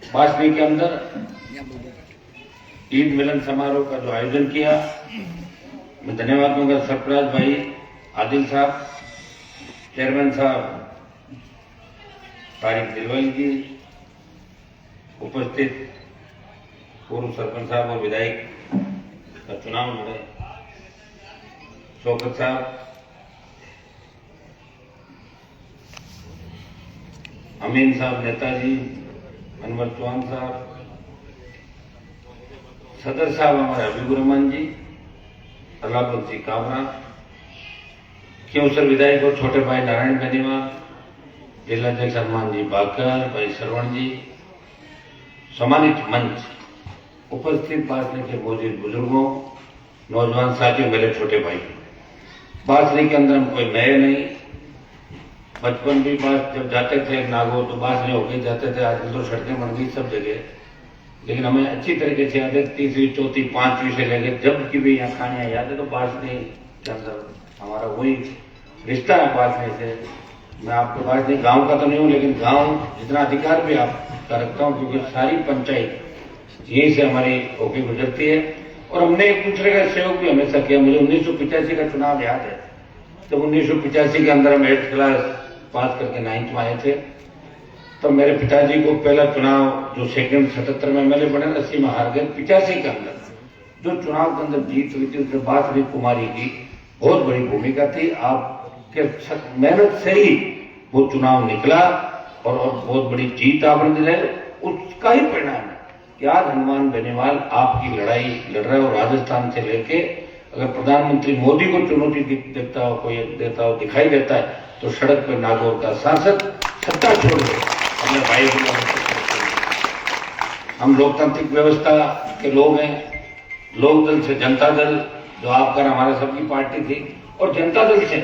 बासनी के अंदर ईद मिलन समारोह का जो आयोजन किया, मैं धन्यवाद दूंगा सरफराज भाई, आदिल साहब, चेयरमैन साहब तारिक दिलवाई जी, उपस्थित पूर्व सरपंच साहब और विधायक का चुनाव लड़े शौकत साहब, अमीन साहब नेताजी, अनवर चौहान साहब, सदर साहब हमारे हबीबुर रहमान जी, अल्लाह सिंह कामरा, क्योंसर विधायक और छोटे भाई नारायण बेनीवाल, जिलाध्यक्ष हनुमान जी बाकर, भाई श्रवण जी, सम्मानित मंच, उपस्थित बासनी के मौजूद बुजुर्गों, नौजवान साथियों, मेरे छोटे भाई, बासनी के अंदर हम कोई नए नहीं, बचपन भी बात जब जाते थे नागौर तो बासनी होके जाते थे, आजकल तो सड़कें बन गई सब जगह, लेकिन हमें अच्छी तरीके से याद है, तीसरी चौथी पांचवी से लेकर जब की भी यहाँ कहानियां याद है तो बासनी के अंदर हमारा वही रिश्ता है बासनी से। मैं आपको बासनी गांव का तो नहीं हूँ, लेकिन गांव जितना अधिकार भी आपका रखता हूँ, क्योंकि सारी पंचायत यहीं से हमारी होके गुजरती है और हमने एक दूसरे का सहयोग भी हमेशा किया। मुझे 1985 का चुनाव याद है, जब 1985 के अंदर हम 8th क्लास पास करके 9th में आए थे, तो मेरे पिताजी को पहला चुनाव जो सेकंड 77 में एमएलए बने, 80 में हार गए। 85 के अंदर जो चुनाव के अंदर जीत हुई थी उसमें बासनी कुमारी की बहुत बड़ी भूमिका थी। आपके मेहनत से ही वो चुनाव निकला और बहुत बड़ी जीत आपने दिलाई। उसका ही परिणाम है कि आज हनुमान बेनीवाल आपकी लड़ाई लड़ रहे हो राजस्थान से लेके। अगर प्रधानमंत्री मोदी को चुनौती देता हो, कोई देता हो, दिखाई देता है तो सड़क पर नागौर का सांसद सत्ता छोड़ दे अपने भाई को। हम लोकतांत्रिक व्यवस्था के लोग हैं, लोक दल से जनता दल जो आपका हमारे सबकी पार्टी थी, और जनता दल से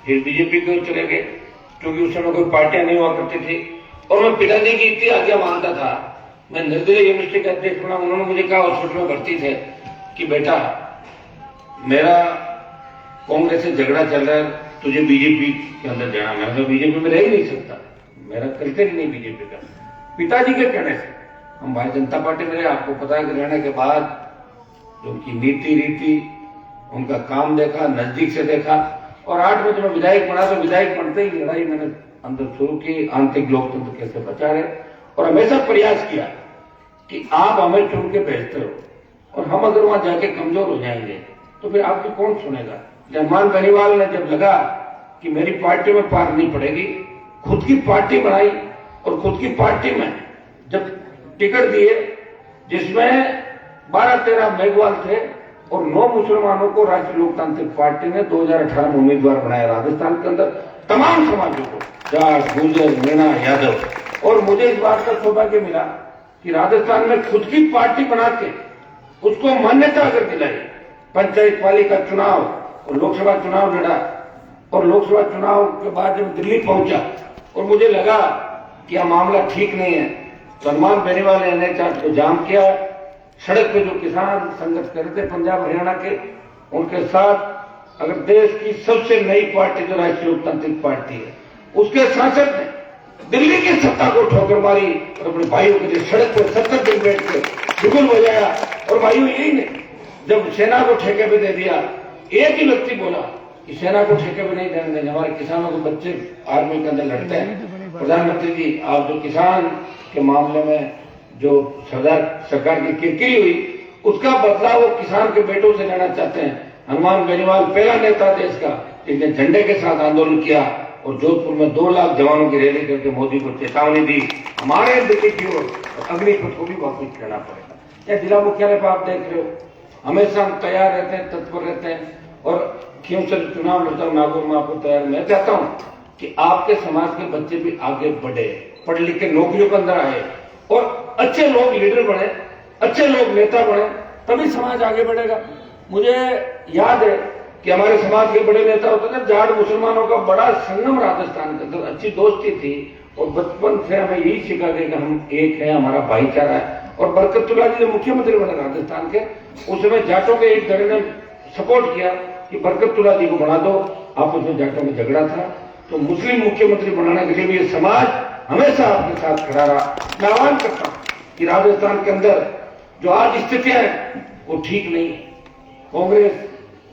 फिर बीजेपी को चले गए क्योंकि उस समय कोई पार्टियां नहीं हुआ करती थी। और मैं पिताजी की इतनी आज्ञा मानता था। मैं निर्दलीय यूनिवर्सिटी का अध्यक्ष बना, उन्होंने मुझे कहा हॉस्पिटल में भर्ती थे कि बेटा मेरा कांग्रेस से झगड़ा चल रहा है, तुझे बीजेपी के अंदर जाना। मैं तो बीजेपी में रह ही नहीं सकता, मेरा कल्चर ही नहीं बीजेपी का। पिताजी के कहने से हम भारतीय जनता पार्टी में रहे। आपको पता है कि रहने के बाद जो उनकी नीति रीति, उनका काम देखा, नजदीक से देखा, और 8 में जब मैं विधायक बना तो विधायक बनते ही लड़ाई मैंने अंदर शुरू की, आंतरिक लोकतंत्र कैसे बचा रहे, और हमेशा प्रयास किया कि आप हमें चुन के भेजते हो और हम अगर वहां जाके कमजोर हो जाएंगे तो फिर आपकी कौन सुनेगा। हनुमान बेनीवाल ने जब लगा कि मेरी पार्टी में पार नहीं पड़ेगी, खुद की पार्टी बनाई और खुद की पार्टी में जब टिकट दिए जिसमें 12-13 मेघवाल थे और 9 मुसलमानों को राष्ट्रीय लोकतांत्रिक पार्टी ने 2018 में उम्मीदवार बनाया राजस्थान के अंदर, तमाम समाजों को, जाट, गुर्जर, मीणा, यादव। और मुझे इस बात का सौभाग्य मिला कि राजस्थान में खुद की पार्टी बना के उसको मान्यता अगर दिलाई, पंचायत पालिका चुनाव और लोकसभा चुनाव लड़ा, और लोकसभा चुनाव के बाद जब दिल्ली पहुंचा और मुझे लगा कि यह मामला ठीक नहीं है, तो हनुमान बेनीवाल ने NH को जाम किया। सड़क पे जो किसान संघर्ष कर रहे थे पंजाब हरियाणा के, उनके साथ अगर देश की सबसे नई पार्टी जो राष्ट्रीय लोकतांत्रिक पार्टी है, उसके सांसद ने दिल्ली की सत्ता को ठोकर मारी और अपने भाइयों के लिए सड़क पर 70 दिन बैठ के बिगुल बजाया। और भाइयों यही नहीं, जब सेना को ठेके पे दे दिया, एक ही व्यक्ति बोला कि सेना को ठेके पे नहीं देने देंगे, हमारे किसानों के बच्चे आर्मी के अंदर लड़ते हैं। प्रधानमंत्री जी, आप जो किसान के मामले में जो सरकार की किरकिरी हुई, उसका बदला वो किसान के बेटों से लेना चाहते हैं। हनुमान बेनीवाल पहला नेता देश का जिसने झंडे के साथ आंदोलन किया और जोधपुर में 2 लाख जवानों की रैली करके मोदी को चेतावनी दी हमारे दिल्ली की ओर अग्निपथ को भी वापस करना पड़ेगा। या जिला मुख्यालय पर आप देख रहे हो, हमेशा हम तैयार रहते हैं, तत्पर रहते हैं। और क्यों सर चुनाव लड़ता हूं नागौर में, आपको तैयार। मैं चाहता हूं कि आपके समाज के बच्चे भी आगे बढ़े, पढ़ लिख के नौकरियों के अंदर आए और अच्छे लोग लीडर बने, अच्छे लोग नेता बने, तभी समाज आगे बढ़ेगा। मुझे याद है कि हमारे समाज के बड़े नेता होते थे, जाट मुसलमानों का बड़ा संगम राजस्थान के अंदर, अच्छी दोस्ती थी और बचपन से हमें यही सिखा गया कि हम एक है, हमारा भाईचारा है। और बरकतुल्लाह जी जब मुख्यमंत्री बने राजस्थान के, उस समय जाटों के एक धड़े ने सपोर्ट किया कि बरकतुल्लाह जी को बना दो, आपस में जाटों में झगड़ा था, तो मुस्लिम मुख्यमंत्री बनाने के लिए भी ये समाज हमेशा आपके साथ खड़ा रहा। मैं आह्वान करता हूं कि राजस्थान के अंदर जो आज स्थितियां हैं वो ठीक नहीं है। कांग्रेस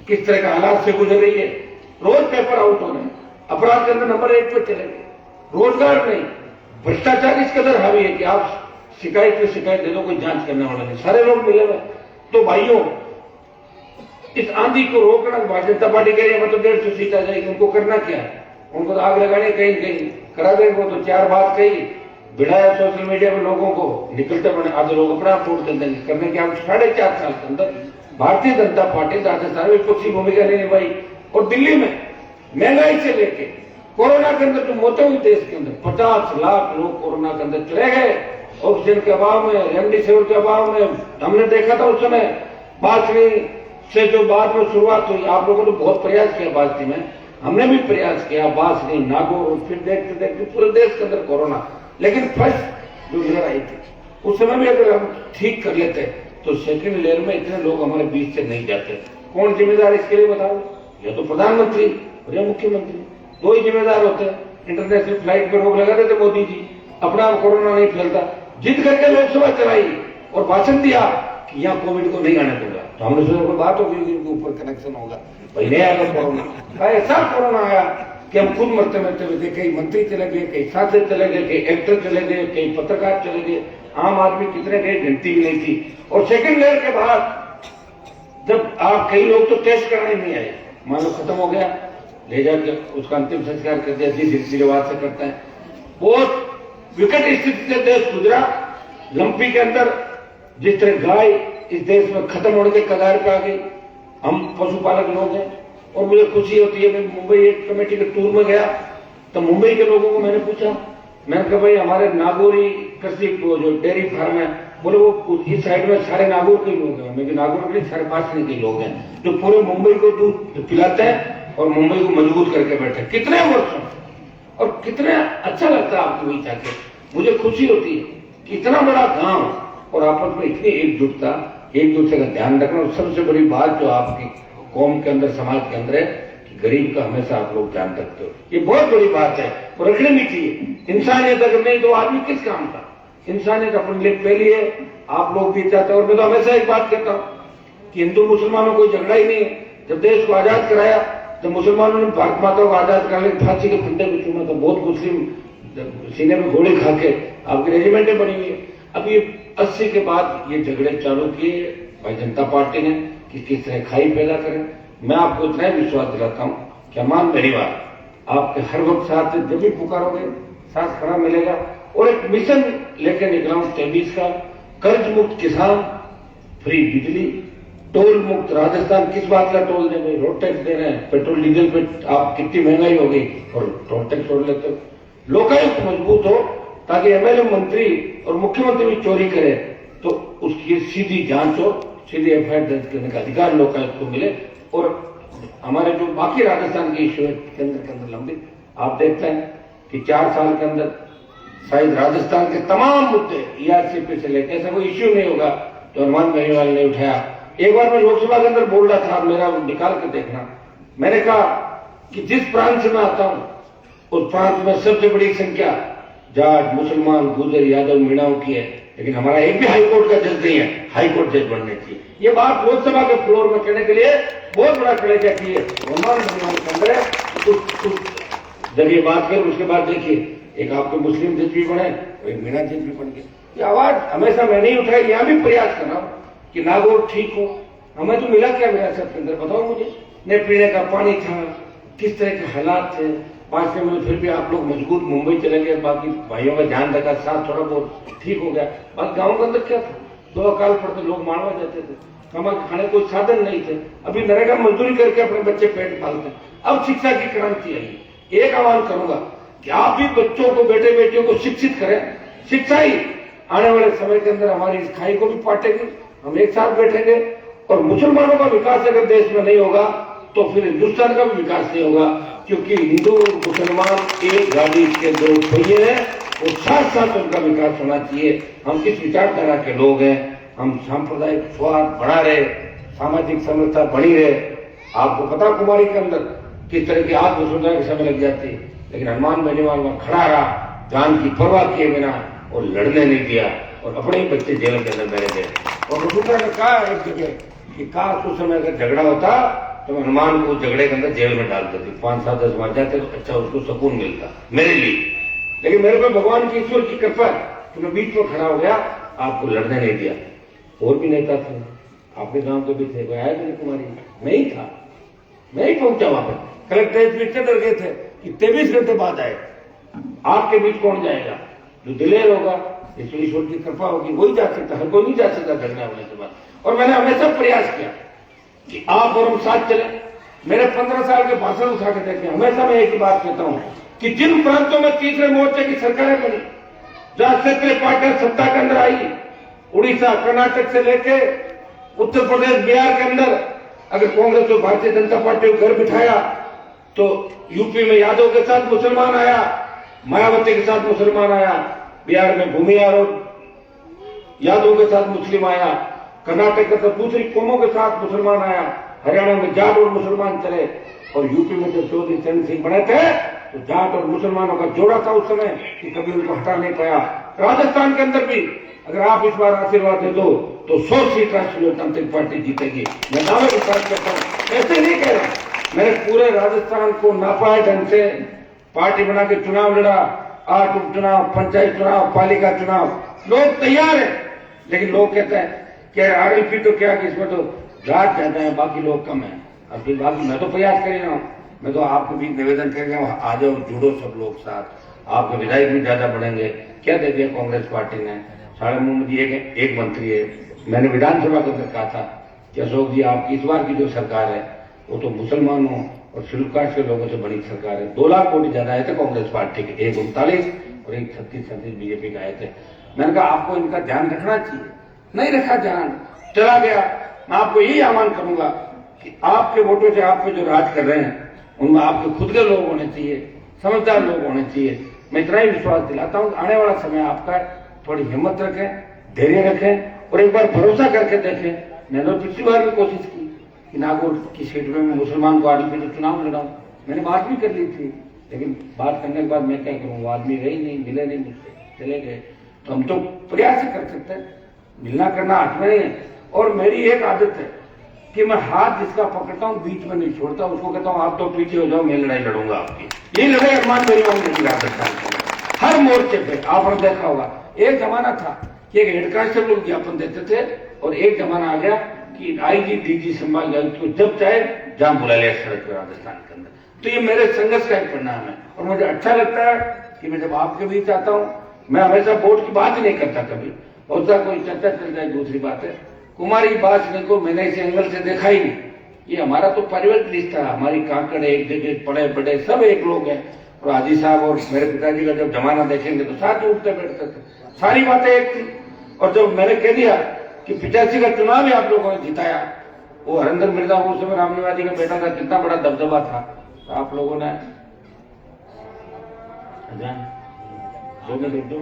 किस तरह का हालात से गुजर रही है, रोज पेपर आउट हो रहे हैं, अपराध के अंदर नंबर 1 पे चले गए, रोजगार नहीं, भ्रष्टाचार इस कदर हावी है कि आप शिकायत पे शिकायत दे दो, कोई जांच करने वाला नहीं, सारे लोग मिले हुए। तो भाइयों, इस आंधी को रोकना भारतीय जनता पार्टी कह रही है मतलब 150 सीट आ जाएगी। उनको करना क्या है, उनको तो आग लगाने कहीं कहीं करा देंगे। वो तो 4 बात कही बिड़ाया सोशल मीडिया में लोगों को, निकलते बने आधे लोग अपना वोट कर देंगे। करने के 4.5 साल के अंदर भारतीय जनता पार्टी राजस्थान में कुछ भूमिका नहीं निभाई। और दिल्ली में महंगाई से लेके कोरोना के अंदर जो मौतें हुई देश के अंदर, 50 लाख लोग कोरोना के अंदर चले गए। ऑक्सीजन के अभाव में, रेमडेसिविर के अभाव में, हमने देखा था उस समय बासनी से जो बाद में शुरुआत हुई। आप लोगों ने बहुत प्रयास किया बासनी में, हमने भी प्रयास किया, बासनी, नागौर, फिर देखते देखते पूरे देश के अंदर कोरोना। लेकिन फर्स्ट जो लहर आई थी उस समय भी अगर हम ठीक कर लेते तो सेकंड लेयर में इतने लोग हमारे बीच से नहीं जाते। कौन जिम्मेदार इसके लिए बताओ? या तो प्रधानमंत्री और या मुख्यमंत्री, 2 ही जिम्मेदार होते हैं। इंटरनेशनल फ्लाइट पर रोक लगा देते मोदी जी, अपना कोरोना नहीं फैलता। जिद करके लोकसभा चलाई और भाषण दिया कि यहाँ कोविड को नहीं आने दूंगा। तो हमने सोचा कोई बात होगी, उनके ऊपर कनेक्शन होगा, भाई नहीं आएगा कोरोना। ऐसा कोरोना आया कि हम खुद मरते मरते हुए थे। कई मंत्री चले गए, कई सांसद चले गए, कई एक्टर चले गए, कई पत्रकार चले गए, आम आदमी कितने गए गिनती भी नहीं थी। और सेकंड लेयर के बाद जब आप कई लोग तो टेस्ट कराने नहीं आए, मान लो खत्म हो गया, ले जाकर उसका अंतिम संस्कार कर दिया, जिस रीति रिवाज से करते हैं। बहुत विकट स्थिति से देश गुजरा। लंपी के अंदर जिस तरह गाय इस देश में खत्म होने के कगार पे आ गई। हम पशुपालक लोग हैं और मुझे खुशी होती है। मैं मुंबई एक कमेटी के टूर में गया तो मुंबई के लोगों को मैंने पूछा, मैंने कहा भाई हमारे नागौरी कृषि जो डेयरी फार्म है, बोले वो इस साइड में सारे नागौर के लोग हैं। मैं नागौर के सारे पासनी के लोग हैं जो पूरे मुंबई को दूध पिलाते हैं और मुंबई को मजबूत करके बैठे कितने वर्षों। और कितने अच्छा लगता है आपको बीच आके, मुझे खुशी होती है कि इतना बड़ा गांव और आपस में इतनी एकजुटता, एक दूसरे का ध्यान रखना। और सबसे बड़ी बात जो आपकी कौम के अंदर, समाज के अंदर है कि गरीब का हमेशा आप लोग ध्यान रखते हो, ये बहुत बड़ी बात है और रखनी भी चाहिए। इंसानियत अगर नहीं तो आदमी किस काम का? इंसानियत अपने लिए पहली है, आप लोग भी चाहते हैं। और मैं तो हमेशा एक बात कहता हूँ कि हिंदू मुसलमानों कोई झगड़ा ही नहीं है। जब देश को आजाद कराया तो मुसलमानों ने भारत माता को आजाद कराने के फांसी के फंदे भी चुना था। बहुत मुस्लिम सीने में गोली खा के आपकी रेजिमेंटें बनी हुई है। अब ये 80 के बाद ये झगड़े चालू किए भाई जनता पार्टी ने कि किस तरह खाई पैदा करें। मैं आपको इतना ही विश्वास दिलाता हूं कि अमान बेनीवाल आपके हर वक्त साथ है, जब भी पुकारोगे साथ खड़ा मिलेगा। और एक मिशन लेकर निकला हूं 23 का, कर्ज मुक्त किसान, फ्री बिजली, टोल मुक्त राजस्थान। किस बात का टोल देंगे? रोड टैक्स दे रहे हैं, पेट्रोल डीजल पे आप कितनी महंगाई हो गई और टोल टैक्स छोड़ लेते हो। लोकायुक्त मजबूत हो ताकि एमएलए, मंत्री और मुख्यमंत्री भी चोरी करे तो उसकी सीधी जांच हो, सीधे एफआईआर दर्ज करने का अधिकार लोकायुक्त को मिले। और हमारे जो बाकी राजस्थान के इश्यू है केंद्र के अंदर लंबित, आप देखते हैं कि 4 साल के अंदर शायद राजस्थान के तमाम मुद्दे ईआरसीपी से लेकर ऐसा कोई इश्यू नहीं होगा तो अमान बेनीवाल ने उठाया। एक बार मैं लोकसभा के अंदर बोल रहा था, आप मेरा निकाल कर देखना, मैंने कहा कि जिस प्रांत से मैं आता हूं उस प्रांत में सबसे बड़ी संख्या जाट, मुसलमान, गुजर, यादव, मीणाओं की है, लेकिन हमारा एक भी हाईकोर्ट का जज नहीं है। हाईकोर्ट जज बनने चाहिए। ये बात लोकसभा के फ्लोर में कहने के लिए बहुत बड़ा कलेजा की है। जब ये बात करें उसके बाद देखिए एक आपके मुस्लिम जज भी बने और एक मीणा जज भी बन गए। ये आवाज हमेशा मैं नहीं उठाई, यहाँ भी प्रयास कर रहा हूँ कि नागौर ठीक हो। हमें तो मिला क्या विरासत के अंदर, बताओ मुझे। न पीने का पानी था, किस तरह के हालात थे। 5 में फिर भी आप लोग मजबूत मुंबई चले गए, बाकी भाइयों का ध्यान रखा, साथ थोड़ा बहुत ठीक हो गया। बात गाँव के अंदर क्या था, 2 अकाल पड़ते लोग मारवा जाते थे, कमा खाने कोई साधन नहीं थे। अभी नरेगा मजदूरी करके अपने बच्चे पेट पालते। अब शिक्षा की क्रांति आई। एक आह्वान करूंगा कि आप भी बच्चों को, बेटे बेटियों को शिक्षित करें। शिक्षा ही आने वाले समय के अंदर हमारी इस खाई को भी पाटेगी। हम एक साथ बैठेंगे और मुसलमानों का विकास अगर देश में नहीं होगा तो फिर हिंदुस्तान का भी विकास नहीं होगा, क्योंकि हिंदू मुसलमान एक गाड़ी के 2 पहिए हैं और साथ साथ उनका विकास होना चाहिए। हम किस विचारधारा के लोग हैं, हम सांप्रदायिक स्वार्थ बढ़ा रहे, सामाजिक समरसता बढ़ी रहे। आपको पता कुमारी के अंदर किस तरह की आत्मसुंदर के समय लग जाती है, लेकिन हनुमान बेनीवाल में खड़ा रहा, जान की परवाह किए बिना और लड़ने नहीं दिया। और और अपने ही बच्चे जेल के अंदर मेरे गए। और रसूखा ने कहा एक जगह कि काश उस समय अगर झगड़ा होता तो मैं हनुमान को झगड़े के अंदर जेल में डाल देती, 5-7-10 मार जाते तो अच्छा उसको सुकून मिलता मेरे लिए। लेकिन मेरे को भगवान की ईश्वर की कृपा कि मैं बीच में खड़ा हो गया, आपको लड़ने नहीं दिया। और भी नेता थे आपके गांव के भी थे, कोई आया नहीं कुमारी, मैं ही था, मैं ही पहुंचा वहां पर। कलेक्ट्रेट में इतने डर गए थे कि 23 घंटे बाद आए। आपके बीच कौन जाएगा? जो दिलेर होगा, ईश्वर की कृपा होगी वही जा सकता, हर कोई नहीं जा सकता झगड़ा होने के बाद। और मैंने हमेशा प्रयास किया कि आप और हम साथ चले। मेरे 15 साल के भाषण उठा के देखे, हमेशा मैं एक ही बात कहता हूं कि जिन प्रांतों में तीसरे मोर्चे की सरकारें बनी, जहां क्षेत्रीय पार्टियां सत्ता के अंदर आई, उड़ीसा कर्नाटक से लेके उत्तर प्रदेश बिहार के अंदर, अगर कांग्रेस और भारतीय जनता पार्टी को घर बिठाया तो यूपी में यादव के साथ मुसलमान आया, मायावती के साथ मुसलमान आया, बिहार में भूमिहार और यादव के साथ मुस्लिम आया, कर्नाटक के साथ दूसरी कौमों के साथ मुसलमान आया, हरियाणा में जाट और मुसलमान चले, और यूपी में जब चौधरी चरण सिंह बने थे तो जाट और मुसलमानों का जोड़ा था उस समय कि कभी उनको हटा नहीं पाया। राजस्थान के अंदर भी अगर आप इस बार आशीर्वाद दे दो तो 100 सीट राष्ट्रीय लोकतांत्रिक पार्टी जीतेगी। मैं दावे के साथ कहता हूं, ऐसे नहीं कह रहा, मैंने पूरे राजस्थान को नापाए ढंग से पार्टी बना के चुनाव लड़ा, 8 उपचुनाव, पंचायत चुनाव, पालिका चुनाव, लोग तैयार है। लेकिन लोग कहते हैं कि आरएलपी तो क्या कि इसमें तो जाट ज्यादा है बाकी लोग कम है। अब फिर बाकी मैं तो प्रयास कर रहा हूँ, मैं तो आपको भी निवेदन कर रहा हूँ, आ जाओ जुड़ो सब लोग साथ, आपके विधायक भी ज्यादा बढ़ेंगे। क्या दे दिया कांग्रेस पार्टी ने? साढ़े मुंह में एक मंत्री है। मैंने विधानसभा के अंदर कहा था कि अशोक जी आपकी इस बार की जो सरकार है वो तो मुसलमानों और शेड्यूल कास्ट के लोगों से बड़ी सरकार है। 2 लाख कोटी ज्यादा आए थे कांग्रेस पार्टी के, एक 39 और एक 36-37 बीजेपी का आए थे। मैंने कहा आपको इनका ध्यान रखना चाहिए, नहीं रखा ध्यान, चला गया। मैं आपको यही आह्वान करूंगा कि आपके वोटों से आप पे जो राज कर रहे हैं उनमें आपके खुद के लोग होने चाहिए, समझदार लोग होने चाहिए। मैं इतना ही विश्वास दिलाता हूं आने वाला समय आपका, थोड़ी हिम्मत रखें, धैर्य रखें और एक बार भरोसा करके देखें। मैंने तो पिछली बार भी कोशिश की कि नागौर की सीट में मैं मुसलमान को आदमी तो चुनाव लड़ाऊं, मैंने बात भी कर ली थी, लेकिन बात करने के बाद मैं क्या करूँ, वो आदमी गई नहीं, मिले नहीं मुझसे, चले गए। तो हम तो प्रयास ही कर सकते हैं, मिलना करना हाथ में नहीं है। और मेरी एक आदत है कि मैं हाथ जिसका पकड़ता हूँ बीच में नहीं छोड़ता, उसको कहता हूँ आप तो पीछे हो जाओ, मैं लड़ाई लड़ूंगा आपकी। ये लड़ाई अरमान मेरी होगी आदत है हर मोर्चे पे। आपने देखा होगा एक जमाना था कि एक हेड कांस्टेबल ज्ञापन देते थे और एक जमाना आ गया कि आईजी डीजी संभाल जाए, तो जब चाहे जहां बुला लिया सड़क पर राजस्थान के अंदर। तो ये मेरे संघर्ष का एक परिणाम है और मुझे अच्छा लगता है कि मैं जब आपके बीच आता हूँ, मैं हमेशा वोट की बात ही नहीं करता कभी, होता कोई चर्चा चल जाए दूसरी बात है। कुमारी बासने को मैंने इस एंगल से देखा ही नहीं, ये हमारा तो परिवर्त रिश्ता, हमारी कांकड़ एक जगह, बड़े बड़े सब एक लोग हैं। और हाजी साहब और मेरे पिताजी का जब जमाना देखेंगे तो साथ ही उठते बैठते थे, सारी बातें एक थी। और जब मैंने कह दिया कि 85 का चुनाव भी आप लोगों ने जिताया, वो हरिंदर मिर्जा उस समय रामनिवाजी का बेटा था, कितना बड़ा दबदबा था, तो आप लोगों ने 2 मिनट दो